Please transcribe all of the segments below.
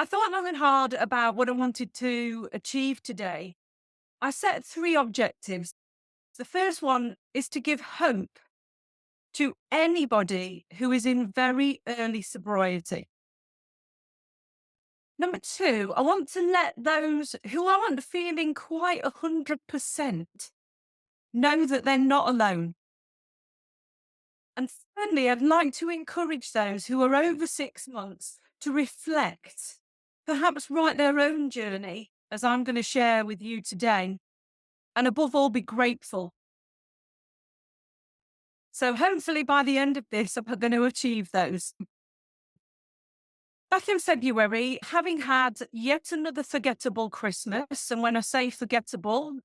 I thought long and hard about what I wanted to achieve today. I set three objectives. The first one is to give hope to anybody who is in very early sobriety. Number two, I want to let those who aren't feeling quite 100% know that they're not alone. And thirdly, I'd like to encourage those who are over 6 months to reflect, perhaps write their own journey, as I'm going to share with you today, and above all, be grateful. So hopefully by the end of this, I'm going to achieve those. Back in February, having had yet another forgettable Christmas, and when I say forgettable,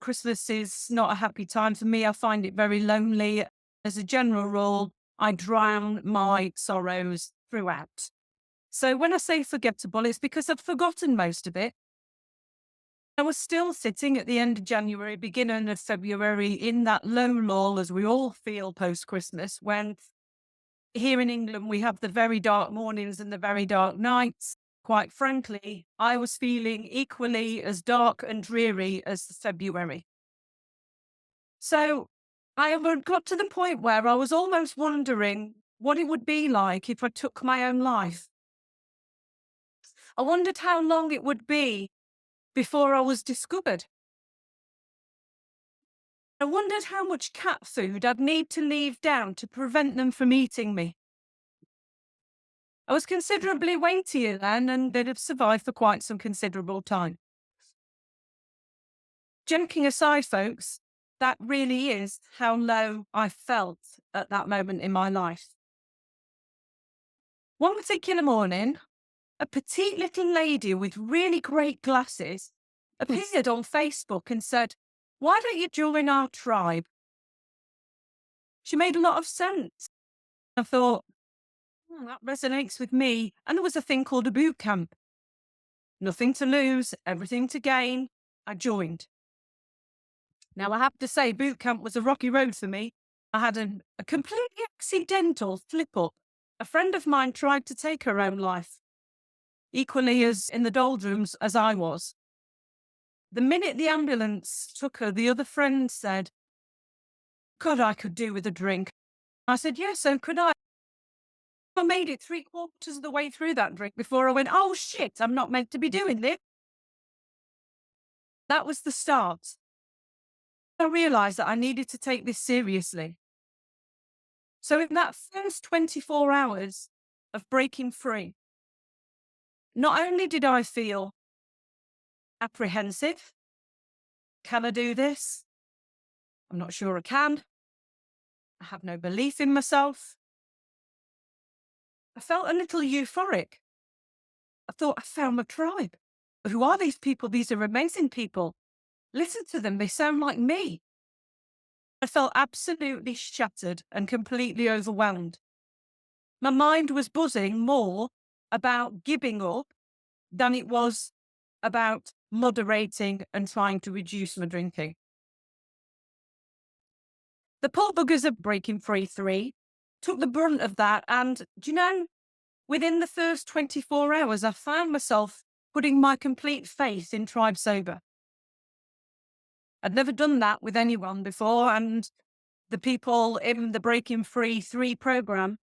Christmas is not a happy time for me. I find it very lonely. As a general rule, I drown my sorrows throughout. So when I say forgettable, it's because I've forgotten most of it. I was still sitting at the end of January, beginning of February, in that low lull, as we all feel post-Christmas, when here in England we have the very dark mornings and the very dark nights. Quite frankly, I was feeling equally as dark and dreary as February. So I got to the point where I was almost wondering what it would be like if I took my own life. I wondered how long it would be before I was discovered. I wondered how much cat food I'd need to leave down to prevent them from eating me. I was considerably weightier then, and they'd have survived for quite some considerable time. Joking aside, folks, that really is how low I felt at that moment in my life. One particular morning, a petite little lady with really great glasses appeared on Facebook and said, "Why don't you join our tribe?" She made a lot of sense. I thought, that resonates with me. And there was a thing called a boot camp. Nothing to lose, everything to gain. I joined. Now, I have to say, boot camp was a rocky road for me. I had a completely accidental slip up. A friend of mine tried to take her own life, equally as in the doldrums as I was. The minute the ambulance took her, the other friend said, "God, I could do with a drink." I said, "Yes, so could I." I made it 3/4 of the way through that drink before I went, "Oh shit, I'm not meant to be doing this." That was the start. I realized that I needed to take this seriously. So in that first 24 hours of breaking free, not only did I feel apprehensive, can I do this? I'm not sure I can. I have no belief in myself. I felt a little euphoric. I thought, I found my tribe. Who are these people? These are amazing people. Listen to them. They sound like me. I felt absolutely shattered and completely overwhelmed. My mind was buzzing more about giving up than it was about moderating and trying to reduce my drinking. The poor buggers of Breaking Free 3 took the brunt of that. And do you know, within the first 24 hours, I found myself putting my complete faith in Tribe Sober. I'd never done that with anyone before, and the people in the Breaking Free 3 program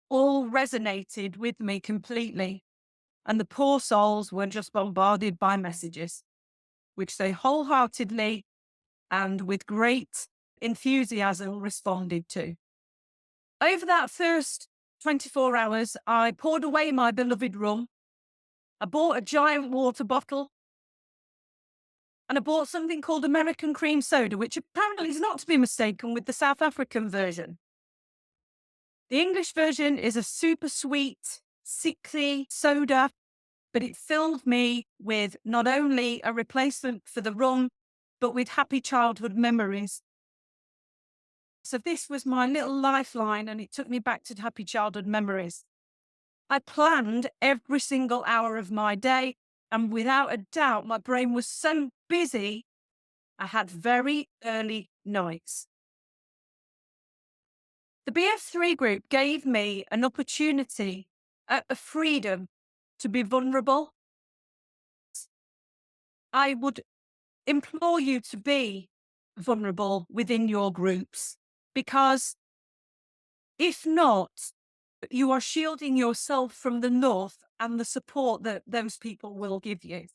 all resonated with me completely. And the poor souls were just bombarded by messages, which they wholeheartedly and with great enthusiasm responded to. Over that first 24 hours, I poured away my beloved rum. I bought a giant water bottle. And I bought something called American cream soda, which apparently is not to be mistaken with the South African version. The English version is a super sweet, sickly soda, but it filled me with not only a replacement for the rum, but with happy childhood memories. So this was my little lifeline, and it took me back to happy childhood memories. I planned every single hour of my day, and without a doubt, my brain was so busy, I had very early nights. The BF3 group gave me an opportunity a freedom to be vulnerable. I would implore you to be vulnerable within your groups, because if not, you are shielding yourself from the north and the support that those people will give you.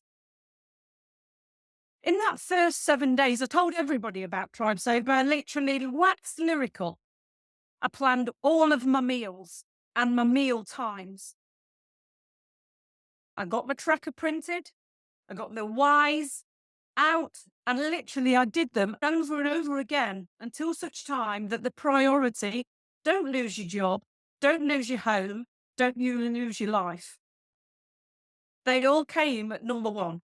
In that first 7 days, I told everybody about Tribe Sober. I literally waxed lyrical. I planned all of my meals and my meal times. I got my tracker printed. I got the whys out, and literally I did them over and over again until such time that the priority, don't lose your job, don't lose your home, don't you lose your life. They all came at number one.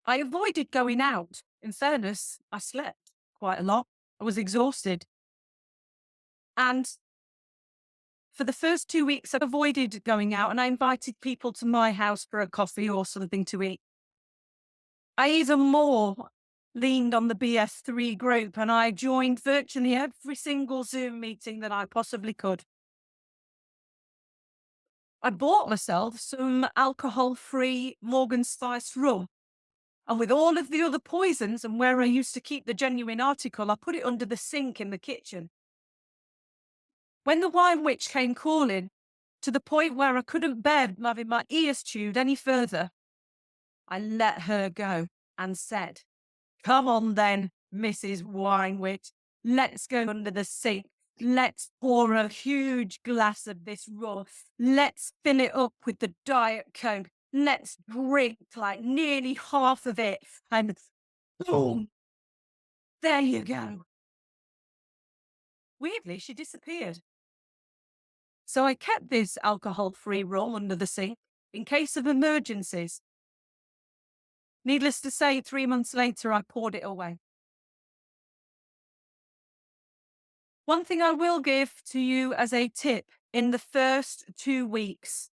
I avoided going out. In fairness, I slept quite a lot. I was exhausted. And for the first 2 weeks, I avoided going out, and I invited people to my house for a coffee or something to eat. I even more leaned on the BS3 group, and I joined virtually every single Zoom meeting that I possibly could. I bought myself some alcohol-free Morgan Spice rum. And with all of the other poisons and where I used to keep the genuine article, I put it under the sink in the kitchen. When the wine witch came calling, to the point where I couldn't bear having my ears chewed any further, I let her go and said, "Come on then, Mrs. Wine Witch, let's go under the sink. Let's pour a huge glass of this rum. Let's fill it up with the Diet Coke. Let's drink like nearly half of it. And boom, there you go." Weirdly, she disappeared. So I kept this alcohol-free rum under the sink in case of emergencies. Needless to say, 3 months later, I poured it away. One thing I will give to you as a tip in the first 2 weeks,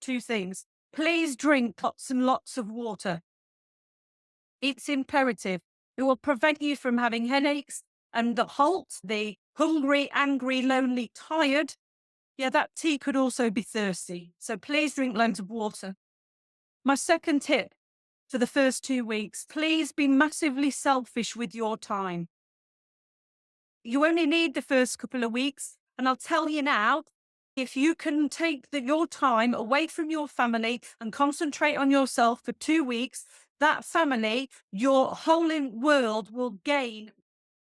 2 things. Please drink lots and lots of water. It's imperative. It will prevent you from having headaches and the halt, the hungry, angry, lonely, tired. Yeah, that tea could also be thirsty. So please drink loads of water. My second tip for the first 2 weeks, please be massively selfish with your time. You only need the first couple of weeks. And I'll tell you now, if you can take your time away from your family and concentrate on yourself for 2 weeks, that family, your whole world will gain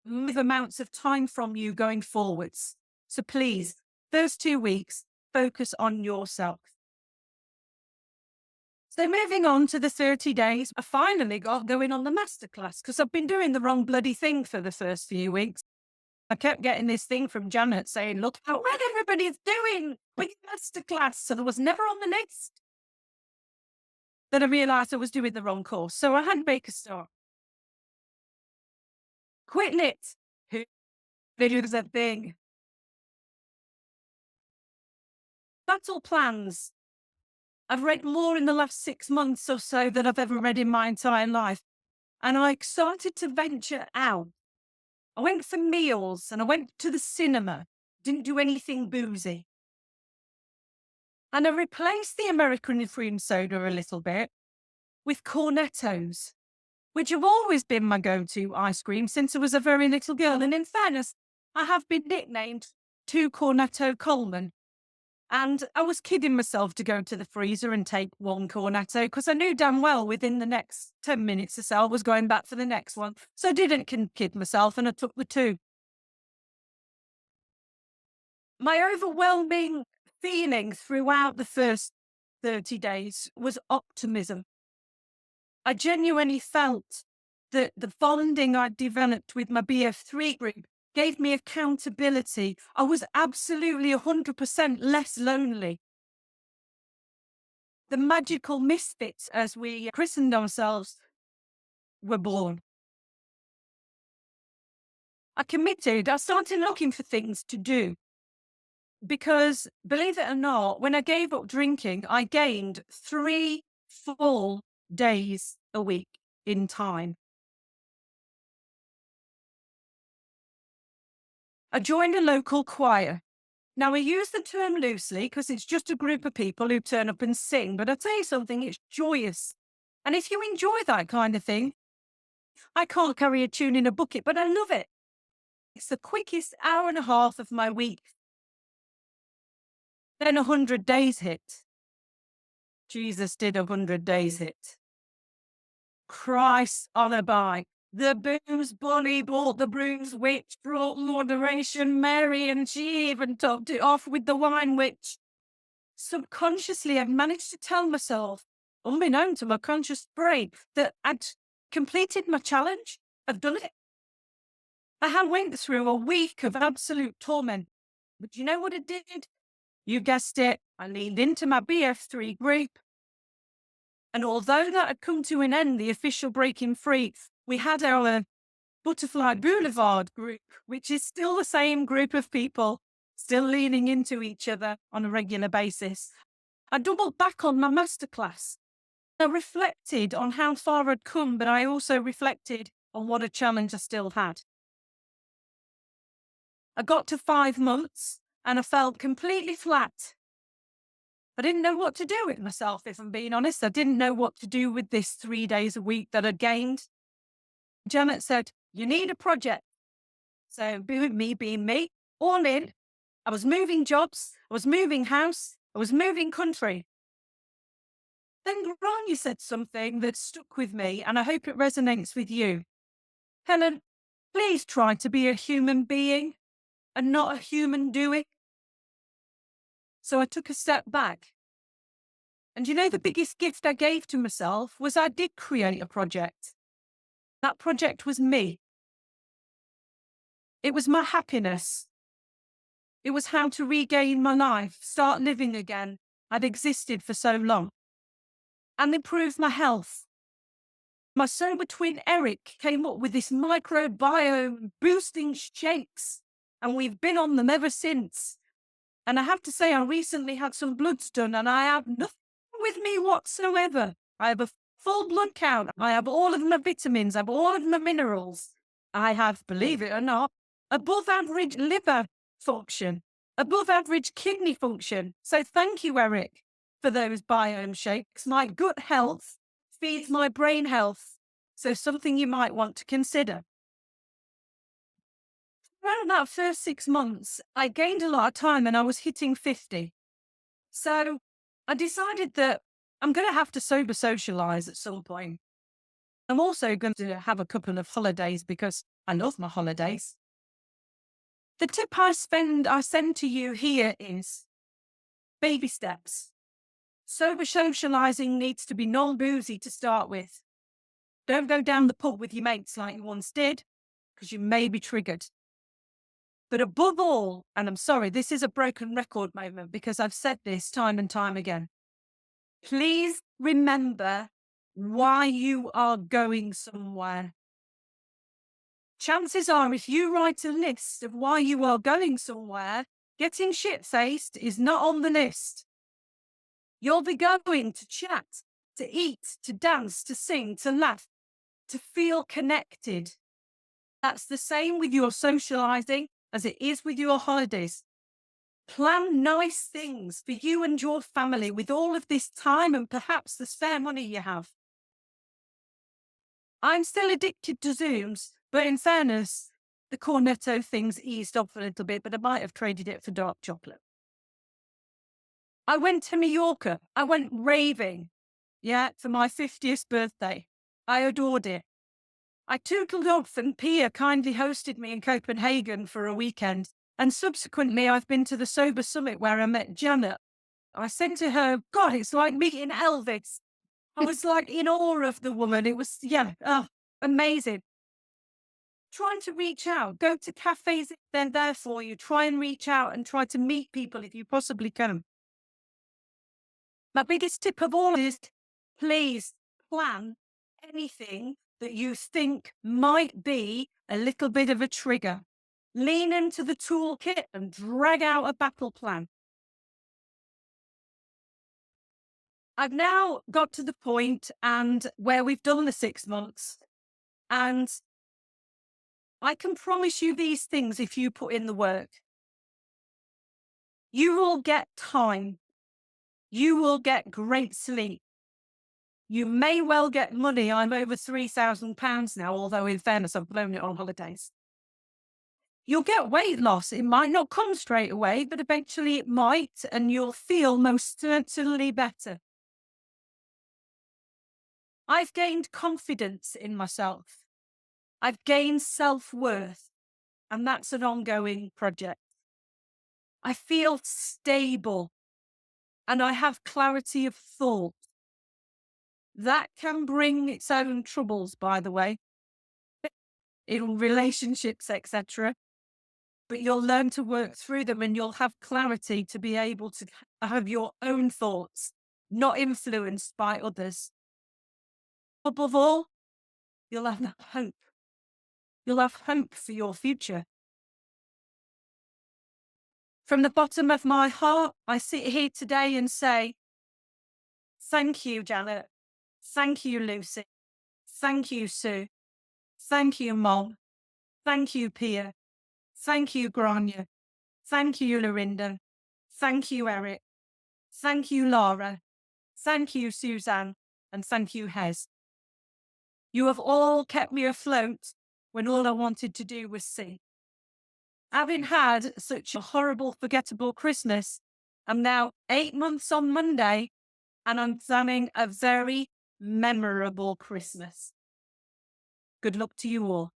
massive amounts of time from you going forwards. So please, those 2 weeks, focus on yourself. So moving on to the 30 days, I finally got going on the masterclass because I've been doing the wrong bloody thing for the first few weeks. I kept getting this thing from Janet saying, "Look how well everybody's doing with masterclass." So there was never on the list. Then I realised I was doing the wrong course. So I had to make a start. Quitting it. Who did that thing? That's all plans. I've read more in the last 6 months or so than I've ever read in my entire life. And I started to venture out. I went for meals and I went to the cinema. Didn't do anything boozy. And I replaced the American cream soda a little bit with cornettos, which have always been my go-to ice cream since I was a very little girl. And in fairness, I have been nicknamed 𝐾𝐭 Coleman. And I was kidding myself to go to the freezer and take one cornetto because I knew damn well within the next 10 minutes or so I was going back for the next one. So I didn't kid myself and I took the 2. My overwhelming feeling throughout the first 30 days was optimism. I genuinely felt that the bonding I developed with my BF3 group gave me accountability. I was absolutely 100% less lonely. The magical misfits, as we christened ourselves, were born. I committed. I started looking for things to do. Because, believe it or not, when I gave up drinking, I gained 3 full days a week in time. I joined a local choir. Now, I use the term loosely because it's just a group of people who turn up and sing, but I'll tell you something, it's joyous. And if you enjoy that kind of thing, I can't carry a tune in a bucket, but I love it. It's the quickest hour and a half of my week. Then 100 days hit. Jesus did 100 days hit. Christ on a bike. The booze bully bought the brooms witch, brought moderation Mary, and she even topped it off with the wine witch. Subconsciously, I've managed to tell myself, unbeknown to my conscious brain, that I'd completed my challenge. I've done it. I had went through a week of absolute torment. But you know what it did? You guessed it. I leaned into my BF3 group. And although that had come to an end, the official Breaking Free, we had our Butterfly Boulevard group, which is still the same group of people, still leaning into each other on a regular basis. I doubled back on my masterclass. I reflected on how far I'd come, but I also reflected on what a challenge I still had. I got to 5 months and I felt completely flat. I didn't know what to do with myself, if I'm being honest. I didn't know what to do with this 3 days a week that I'd gained. Janet said, you need a project. So me being me, all in. I was moving jobs, I was moving house, I was moving country. Then Grania said something that stuck with me, and I hope it resonates with you. Helen, please try to be a human being and not a human doing. So I took a step back. And you know, the biggest gift I gave to myself was I did create a project. That project was me. It was my happiness. It was how to regain my life, start living again. I'd existed for so long. And improve my health. My sober twin Eric came up with this microbiome boosting shakes, and we've been on them ever since. And I have to say, I recently had some bloods done, and I have nothing with me whatsoever. I have a full blood count. I have all of my vitamins. I have all of my minerals. I have, believe it or not, above average liver function, above average kidney function. So thank you, Eric, for those biome shakes. My gut health feeds my brain health. So something you might want to consider. Around that first 6 months, I gained a lot of time and I was hitting 50. So I decided that I'm going to have to sober socialize at some point. I'm also going to have a couple of holidays because I love my holidays. The tip I send to you here is baby steps. Sober socializing needs to be non-boozy to start with. Don't go down the pub with your mates like you once did, because you may be triggered. But above all, and I'm sorry, this is a broken record moment because I've said this time and time again, please remember why you are going somewhere. Chances are, if you write a list of why you are going somewhere, getting shit-faced is not on the list. You'll be going to chat, to eat, to dance, to sing, to laugh, to feel connected. That's the same with your socializing as it is with your holidays. Plan nice things for you and your family with all of this time and perhaps the spare money you have. I'm still addicted to Zooms, but in fairness, the cornetto thing's eased off a little bit, but I might have traded it for dark chocolate. I went to Mallorca. I went raving, for my 50th birthday. I adored it. I tootled off and Pia kindly hosted me in Copenhagen for a weekend. And subsequently, I've been to the Sober Summit where I met Janet. I said to her, God, it's like meeting Elvis. I was like in awe of the woman. It was, amazing. Trying to reach out. Go to cafes if they're there for you. Try and reach out and try to meet people if you possibly can. My biggest tip of all is please plan anything that you think might be a little bit of a trigger. Lean into the toolkit and drag out a battle plan. I've now got to the point and where we've done the 6 months, and I can promise you these things if you put in the work. You will get time. You will get great sleep. You may well get money. I'm over £3,000 now, although in fairness, I've blown it on holidays. You'll get weight loss. It might not come straight away, but eventually it might, and you'll feel most certainly better. I've gained confidence in myself. I've gained self-worth, and that's an ongoing project. I feel stable, and I have clarity of thought. That can bring its own troubles, by the way, in relationships, etc. But you'll learn to work through them, and you'll have clarity to be able to have your own thoughts, not influenced by others. Above all, you'll have hope. You'll have hope for your future. From the bottom of my heart, I sit here today and say, thank you, Janet. Thank you, Lucy. Thank you, Sue. Thank you, Mom. Thank you, Pia. Thank you, Grania. Thank you, Lorinda. Thank you, Eric. Thank you, Laura. Thank you, Suzanne. And thank you, Hez. You have all kept me afloat when all I wanted to do was sing. Having had such a horrible, forgettable Christmas, I'm now 8 months on Monday, and I'm planning a very memorable Christmas. Good luck to you all.